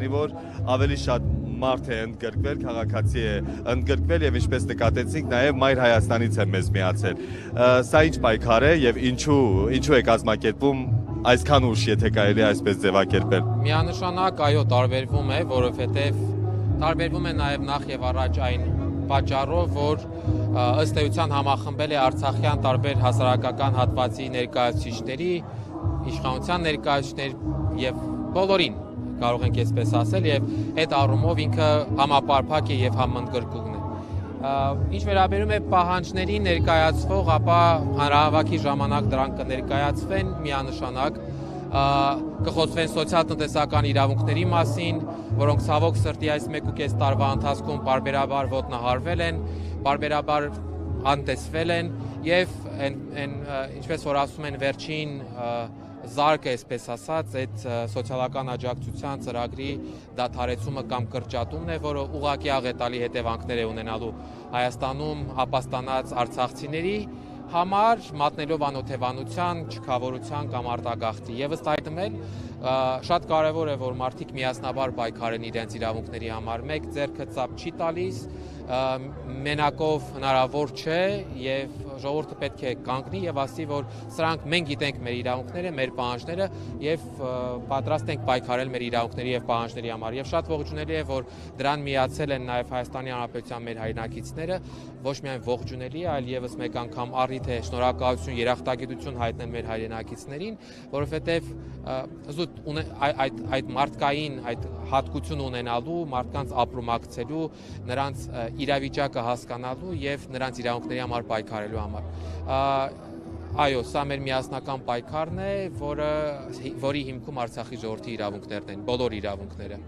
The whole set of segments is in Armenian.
քանի որ ավելի շատ մարդ է ընդգրկվել, քաղաքացի է ընդգրկվել եւ ինչպես նկատեցինք նաեւ Մայր Հայաստանից է մեզ միացել։ Սա ինչ պայքար է եւ ինչու է կազմակերպում այսքան ուշ, եթե կարելի է այսպես ձևակերպել։ Միանշանակ այո, տարբերվում է, որովհետեւ տարբերվում է նաեւ նախ եւ առաջ այն պատճառով, որ ըստ էության համախմբել է արցախյան տարբեր հասարակական հատվածի ներկայացուցիչների, իշխանության ներկայացուցիչներ եւ բոլորին կարող ենք այսպես ասել եւ այդ առումով ինքը համապարփակ է եւ համընդգրկուն է։ Ինչ վերաբերում է պահանջներին ներկայացվող, ապա հանրահավաքի ժամանակ դրանք կներկայացվեն միանշանակ, կխոսվեն սոցիալ-տնտեսական իրավունքների մասին, որոնք ցավոք սրտի այս 1.5 տարվա ընթացքում պարբերաբար ոտնահարվել են, պարբերաբար անտեսվել են եւ ինչպես որ ասում են վերջին զարկը, այսպես ասած, այդ սոցիալական աջակցության ծրագրի դադարեցումը կամ կրճատումն է, որը ուղղակի աղետալի հետևանքներ է ունենալու Հայաստանում ապաստանած արցախցիների համար, մատնելով անօթևանության, չքավորության կամ արտագաղթի։ Եվ ըստ այդմ էլ շատ կարևոր է, որ մարդիկ միասնաբար պայքարեն իրենց իրավունքների համար։ Մեկ ձեռքը ծափ չի տալիս, մենակով հնարավոր չէ եւ ժողովուրդը պետք է կանգնի եւ ասի, որ սրանք մենք գիտենք մեր իրավունքները, մեր պահանջները եւ պատրաստ ենք պայքարել մեր իրավունքների եւ պահանջների համար։ Եվ շատ ողջունելի է, որ դրան միացել են նաեւ Հայաստանի Հանրապետության մեր հայրենակիցները, ոչ միայն ողջունելի, այլ եւս մեկ անգամ առիթ է շնորհակալություն, երախտագիտություն հայտնել մեր հայրենակիցներին, որովհետեւ զուտ այդ մարդկային այդ հատկություն ունենալու, մարդկանց ապրումակցելու, նրանց իրավիճակը հասկանալու եւ նրանց իրավունքների համար պայքարելու համար։ Այո, սա մեր միասնական պայքարն է, որի հիմքում Արցախի ժողովրդի իրավունքներն են, բոլոր իրավունքները։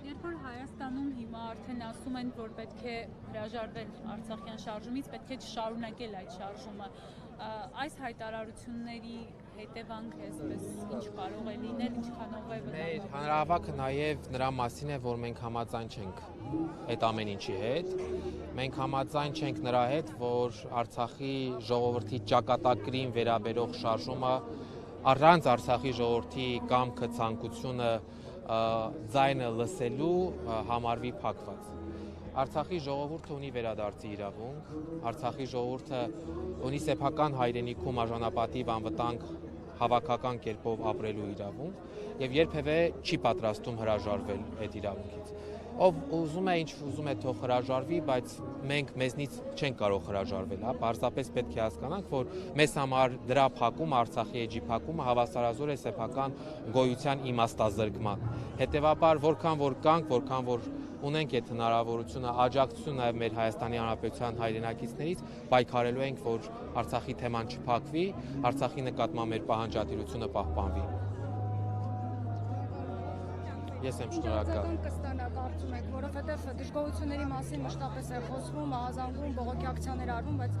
Երբ որ Հայաստանում հիմա արդեն ասում են, որ պետք է հրաժարվել Արցախյան շարժումից, պետք է չշարունակել այդ շարժումը, այս հայտարարությունների հետևանքը այսպես ինչ կարող է լինել, ինչքանով է վտանգ։ Մեր հանրահավաքը նաև նրա մասին է, որ մենք համաձայն չենք այդ ամեն ինչի հետ։ Մենք համաձայն չենք նրա հետ, որ Արցախի ժողովրդի ճակատագրին վերաբերող շարժումը առանց Արցախի ժողովրդի կամքը, ցանկությունը, ձայնը լսելու համարվի փակված։ Արցախի ժողովուրդը ունի վերադարձի իրավունք, Արցախի ժողովուրդը ունի սեփական հայրենիքում արժանապատիվ անվտանգ հավաքական կերպով ապրելու իրավունք եւ երբևէ չի պատրաստում հրաժարվել այդ իրավունքից։ Ով ուզում է, ինչ ուզում է թող հրաժարվի, բայց մենք մեզնից չենք կարող հրաժարվել, հա, պարզապես պետք է հասկանանք, որ մեզ համար դրա փակումը, Արցախի էջի փակումը հավասարազոր է սեփական գոյության իմաստազրկման։ Հետևաբար, որքան որ կանք, որքան որ ունենք այդ հնարավորությունը, աջակցություն նաև մեր Հայաստանի Հանրապետության հայրենակիցներից, պայքարելու ենք, որ Արցախի թեման չփակվի, Արցախի նկատմամբ մեր պահանջատիրությունը պահպանվի։ Ես եմ շնորհակալ։ Կստանա, կարծում եք, որովհետև դժգոհությունների մասին մշտապես է խոսվում, ահազանգում, բողոքի ակցիաներ արվում, բայց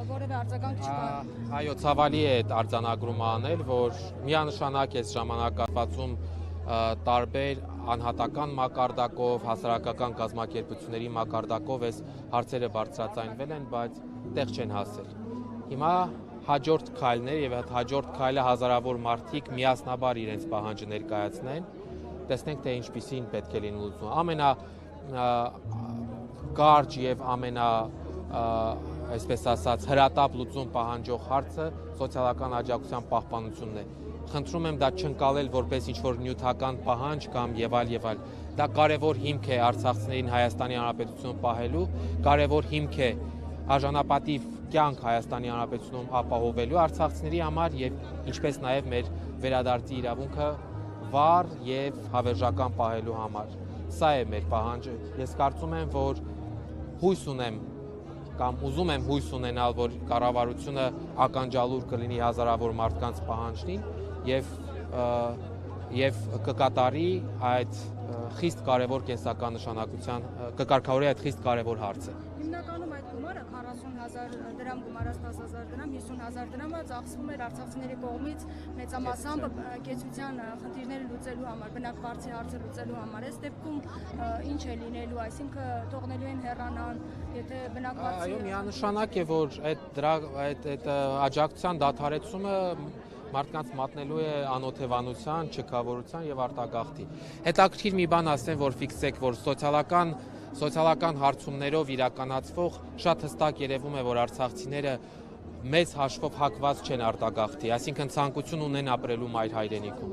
որևէ արձագանք չկա։ Այո, ցավալի է այդ արձանագրումը անել, որ միանշանակ այս ժամանակահատվածում տարբեր անհատական մակարդակով, հասարակական կազմակերպությունների մակարդակով այս հարցերը բարձրացանվել են, բայց տեղ չեն հասել։ Հիմա հաջորդ քայլն է եւ այդ հաջորդ քայլը հազարավոր մարդիկ միասնաբար իրենց պահանջը ներկայացնեն, տեսնենք թե ինչպիսին պետք է լինի լուծումը։ Ամենա կարճ եւ ամենա այսպես ասած հրատապ լուծում պահանջող հարցը սոցիալական աջակցության պահպանությունն է։ Խնդրում եմ դա չընկալել որպես ինչ-որ նյութական պահանջ կամ եւ այլ։ Դա կարևոր հիմք է արցախցիներին Հայաստանի Հանրապետությունում պահելու, կարևոր հիմք է արժանապատիվ կյանք Հայաստանի Հանրապետությունում ապահովելու արցախցիների համար եւ ինչպես նաեւ մեր վերադարձի իրավունքը վառ եւ հավերժական պահելու համար։ Սա է մեր պահանջը։ Ես կարծում եմ, որ հույս ունեմ կամ ուզում եմ հույս ունենալ, որ կառավարությունը ականջալուր կլինի հազարավոր մարդկանց պահանջին եւ կկատարի այդ խիստ կարևոր կենսական նշանակության, կկարգավորի այդ խիստ կարևոր հարցը։ Հիմնականում այդ գումարը 40,000 դրամ գումարած 10,000 դրամ, 50,000 դրամը ծախսվում էր արցախցիների կողմից մեծամասամբ կեցության խնդիրները լուծելու համար, բնակվարձի հարցը լուծելու համար։ Այս դեպքում ինչ է լինելու, այսինքն թողնելու են հեռանան, եթե բնակվարձի։ Այո, միանշանակ է, որ այդ աջակցության դադարեցումը մարդկանց մատնելու է անօթևանության, չքավորության եւ արտագաղթի։ Հետաքրքիր մի բան ասեմ, որ ֆիքսեք, որ սոցիալական հարցումներով իրականացվող շատ հստակ երևում է, որ արցախցիները մեծ հաշվով հակված չեն արտագաղթի, այսինքն ցանկություն ունեն ապրելու մայր հայրենիքում։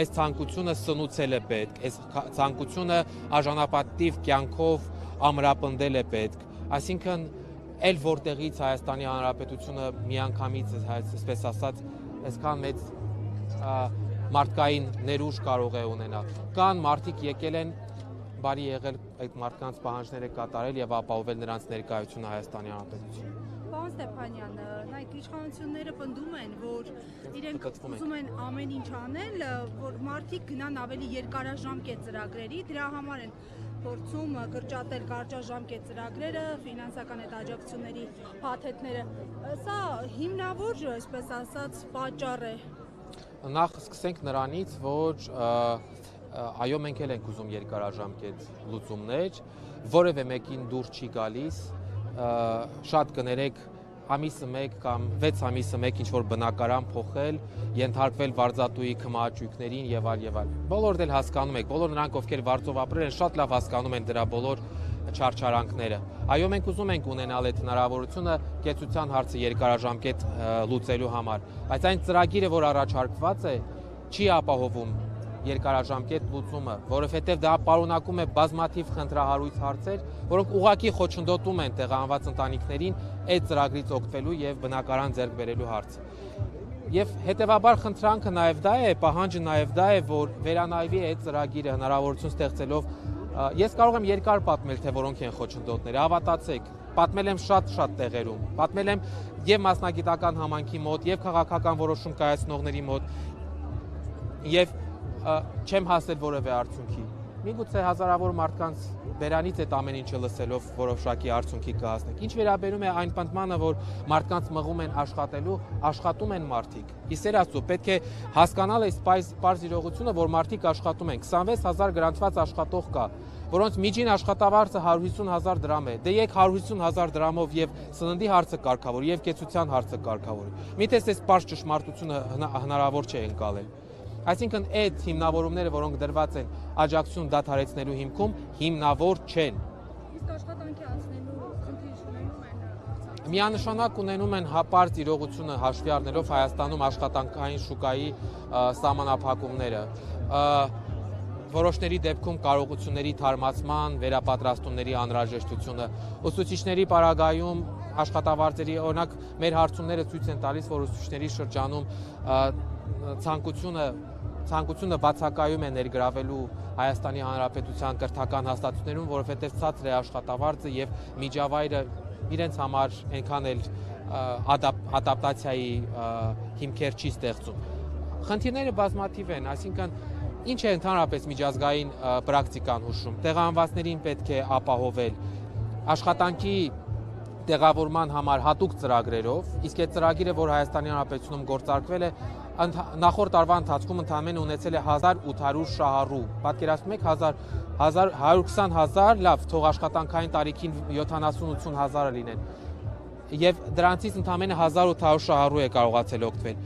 Այս ցանկությունը սնուցել է պետք, այս ցանկությունը արժանապատիվ կյանքով ամրապնդել է պետք, այսինքն էլ որտեղից Հայաստանի Հանրապետությունը միանգամից, այսպես ասած, այսքան մեծ մարդկային ներուժ կարող է ունենալ։ Կան մարդիկ եկել են, բարի եղել այդ մարդկանց պահանջները կատարել եւ ապահովել նրանց ներկայությունը Հայաստանի Հանրապետությունում։ Պարոն Ստեփանյան, նայեք, իշխանությունները պնդում են, որ իրենք ուզում են ամեն ինչ անել, որ մարդիկ գնան ավելի երկարաժամկետ ծրագրերի, դրա համար են փորձում կրճատել կարճաժամկետ ծրագրերը, ֆինանսական այդ աջակցությունների փաթեթները։ Սա հիմնավոր, այսպես ասած, պատճառ է։ Նախ սկսենք նրանից, որ այո, մենք էլ ենք ուզում երկարաժամկետ լուծումներ, որևէ մեկին դուր չի գալիս, շատ կներեք ամիսը 1 կամ 6 ամիսը 1 ինչ-որ բնակարան փոխել, ենթարկվել վարձատուի քմահաճույքներին եւ այլ եւ այլ։ Բոլորդ էլ հասկանում եք, բոլոր նրանք, ովքեր վարձով ապրել են, շատ լավ հասկանում են դրա բոլոր չարչարանքները։ Այո, մենք ուզում ենք ունենալ այդ հնարավորությունը կեցության հարցը երկարաժամկետ լուծելու համար, բայց այն ծրագիրը, որ առաջարկված է, չի ապահովում երկարաժամկետ լուծումը, որովհետև դա պարունակում է բազմաթիվ խնդրահարույց հարցեր, որոնք ուղղակի խոչընդոտում են տեղահանված ընտանիքներին այդ ծրագրից օգտվելու եւ բնակարան ձեռք բերելու հարցը։ Եվ հետեւաբար խնդրանքը նաեւ դա է, պահանջը նաեւ դա է, որ վերանայվի այդ ծրագիրը հնարավորություն ստեղծելով։ Ես կարող եմ երկար պատմել, թե որոնք են խոչընդոտները, հավատացեք, պատմել եմ շատ տեղերում, պատմել եմ եւ մասնագիտական համայնքի մոտ, եւ քաղաքական որոշում կայացնողների մոտ, եւ չեմ հասել որևէ արդյունքի։ Միգուցե հազարավոր մարդկանց բերանից այդ ամեն ինչը լսելով որոշակի արդյունքի կհասնենք։ Ինչ վերաբերում է այն պնդմանը, որ մարդկանց մղում են աշխատելու, աշխատում են մարդիկ։ Իսեր Աստծո, պետք է հասկանալ այս պարզ իրողությունը, որ մարդիկ աշխատում են։ 26000 գրանցված աշխատող կա, որոնց միջին աշխատավարձը 150,000 դրամ է։ Դե եկ 150,000 դրամով եւ սննդի հարցը կարգավորի, եւ կեցության հարցը կարգավորի։ Միթե այս պարզ ճշմարտությունը հնարավոր չէ ընկալել։ Այսինքն այդ հիմնավորումները, որոնք դրված են աջակցություն դադարեցնելու հիմքում, հիմնավոր չեն։ Իսկ աշխատանքի անցնելու խնդիր ունենում են Արցախում։ Միանշանակ ունենում են հապարտ իրողությունը հաշվի առնելով Հայաստանում աշխատանքային շուկայի սահմանափակումները։ Որոշների դեպքում կարողությունների թարմացման, վերապատրաստումների անհրաժեշտությունը, ուսուցիչների պարագայում աշխատավարձերի, օրինակ, մեր հարցումները ցույց են տալիս, որ ուսուցիչների շրջանում ցանկությունը բացակայում է ներգրավելու Հայաստանի Հանրապետության կրթական հաստատություններում, որովհետև ցածր է աշխատավարձը եւ միջավայրը իրենց համար այնքան էլ ադապտացիայի հիմքեր չի ստեղծում։ Խնդիրները բազմաթիվ են, այսինքն ինչ է ընդհանրապես միջազգային պրակտիկան հուշում։ Տեղահանվածներին պետք է ապահովել աշխատանքի տեղավորման համար հատուկ ծրագրերով, իսկ այդ ծրագիրը, որ Հայաստանի Հանրապետությունում գործարկվել է, նախորդ տարվա ընթացքում ընդամենը ունեցել է 1800 շահառու։ Պատկերացնում եք 120,000, լավ, թող աշխատանքային տարիքին 70-80,000 լինեն։ Եվ դրանցից ընդամենը 1800 շահառու է կարողացել օգտվել։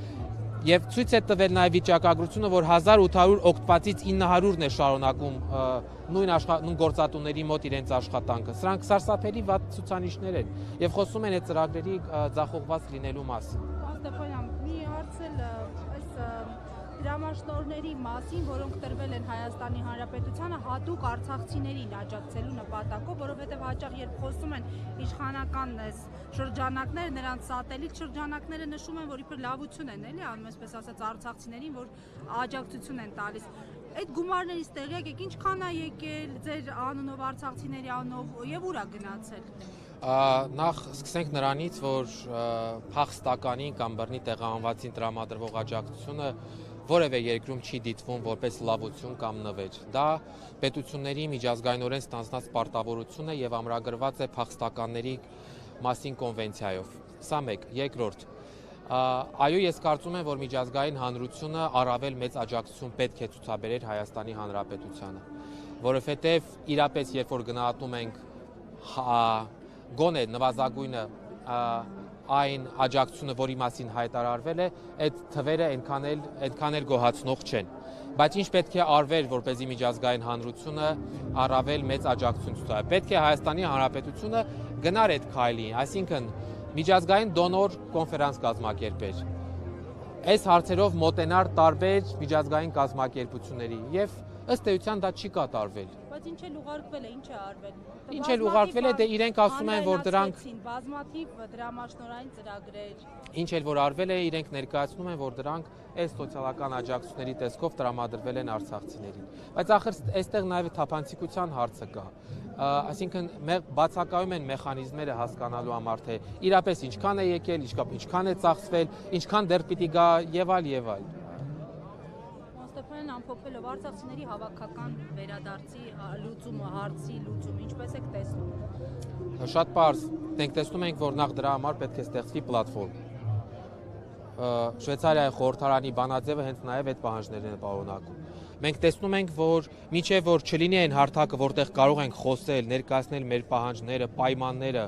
Եվ ցույց է տվել նաև վիճակագրությունը, որ 1800 օգտվածից 900-ն է շարունակում նույն գործատուների մոտ իրենց աշխատանքը։ Սրանք սարսափելի վատ ցուցանիշներ են եւ խոսում են այդ ծրագրերի ձախողված լինելու մասին։ Ստեփանյան, մի հարց էլ այս դրամաշնորհների մասին, որոնք տրվել են Հայաստանի Հանրապետությանը հատուկ արցախցիներին աջակցելու նպատակով, որովհետև հաճախ երբ խոսում են իշխանական շրջանակները, նրանց սատելիտ շրջանակները նշում են, որ իբր լավություն են, էլի, անում այսպես ասած արցախցիներին, որ աջակցություն են տալիս։ Այդ գումարներից տեղյակ եք, ինչքան է եկել ձեր անունով արցախցիների անունով եւ ուր է գնացել։ Նախ սկսենք նրանից, որ փախստականին կամ բռնի տեղահանվածին տրամադրվող աջակցությունը որևէ երկրում չի դիտվում որպես լավություն կամ նվեր։ Դա պետությունների միջազգայինորեն ստանձնած պարտավորություն է եւ ամրագրված է փախստականների մասին կոնվենցիայով։ Սա մեկ, երկրորդ։ Այո, ես կարծում եմ, որ միջազգային հանրությունը առավել մեծ աջակցություն պետք է ցուցաբերեր Հայաստանի Հանրապետությանը, որովհետեւ իրապես երբ որ գնահատում ենք գոնե նվազագույնը այն աջակցությունը, որի մասին հայտարարվել է, այդ թվերը այնքան էլ գոհացնող չեն։ Բայց ինչ պետք է արվեր, որպեսզի միջազգային հանրությունը առավել մեծ աջակցություն ցույց տա։ Պետք է Հայաստանի Հանրապետությունը գնար այդ քայլին, այսինքն միջազգային դոնոր կոնֆերանս կազմակերպեր։ Այս հարցերով մոտենար տարբեր միջազգային կազմակերպությունների եւ ըստ էության դա չի կատարվել։ Բայց ինչ էլ ուղարկվել է, ինչ է արվել։ Ինչ էլ ուղարկվել է, դե իրենք ասում են, որ դրանք բազմաթիվ դրամաշնորհային ծրագրեր։ Ինչ էլ որ արվել է, իրենք ներկայացնում են, որ դրանք այս սոցիալական աջակցությունների տեսքով տրամադրվել են արցախցիներին։ Բայց ախր այստեղ նաև թափանցիկության հարցը կա։ Այսինքն բացակայում են մեխանիզմները հասկանալու համար, թե իրապես ինչքան է եկել, ինչքան է ծախսվել, ինչքան դեռ պիտի գա եւ այլ։ Ստեփանյան ամփոփելով արցախցիների հավաքական վերադարձի լուծումը, հարցի լուծումը, ինչպես եք տեսնում։ Շատ պարզ, մենք տեսնում ենք, որ նախ դրա համար պետք է ստեղծվի պլատֆորմ։ Շվեյցարիայի խորհրդարանի բանաձևը հենց նաև այդ պահանջներն է պարունակում։ Մենք տեսնում ենք, որ մինչև որ չլինի այն հարթակը, որտեղ կարող ենք խոսել, ներկայացնել մեր պահանջները, պայմանները,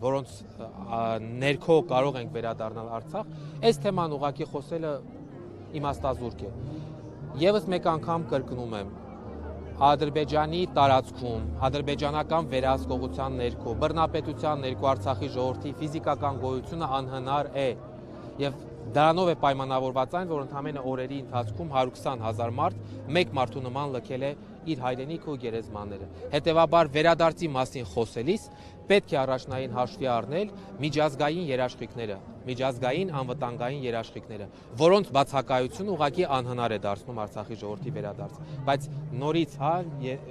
որոնց ներքո կարող ենք վերադառնալ Արցախ, այս թեման ուղղակի խոսելը իմաստազուրկ է։ Եվս մեկ անգամ կրկնում եմ, Ադրբեջանի տարածքում, ադրբեջանական վերահսկողության ներքո, բռնապետության ներքո Արցախի ժողովրդի ֆիզիկական գոյությունը անհնար է։ Եվ դրանով է պայմանավորված այն, որ ընդամենը օրերի ընթացքում 120,000 մարդ մեկ մարդու նման լքել է իր հայրենիքը ու գերեզմանները։ Հետևաբար վերադարձի մասին խոսելիս պետք է առաջնային հաշվի առնել միջազգային երաշխիքները, միջազգային անվտանգային երաշխիքները, որոնց բացակայությունը ուղղակի անհնար է դարձնում Արցախի ժողովրդի վերադարձ։ Բայց նորից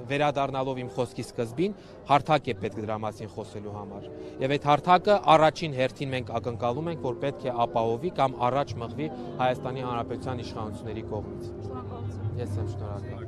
վերադառնալով իմ խոսքի սկզբին հարթակ է պետք դրա մասին խոսելու համար։ Եվ այդ հարթակը առաջին հերթին մենք ակնկալում ենք, որ պետք է ապահովի կամ առաջ մղվի Հայաստանի Հանրապետության իշխանությունների կողմից։ Շնորհակալություն։ Ես եմ շնորհակալ։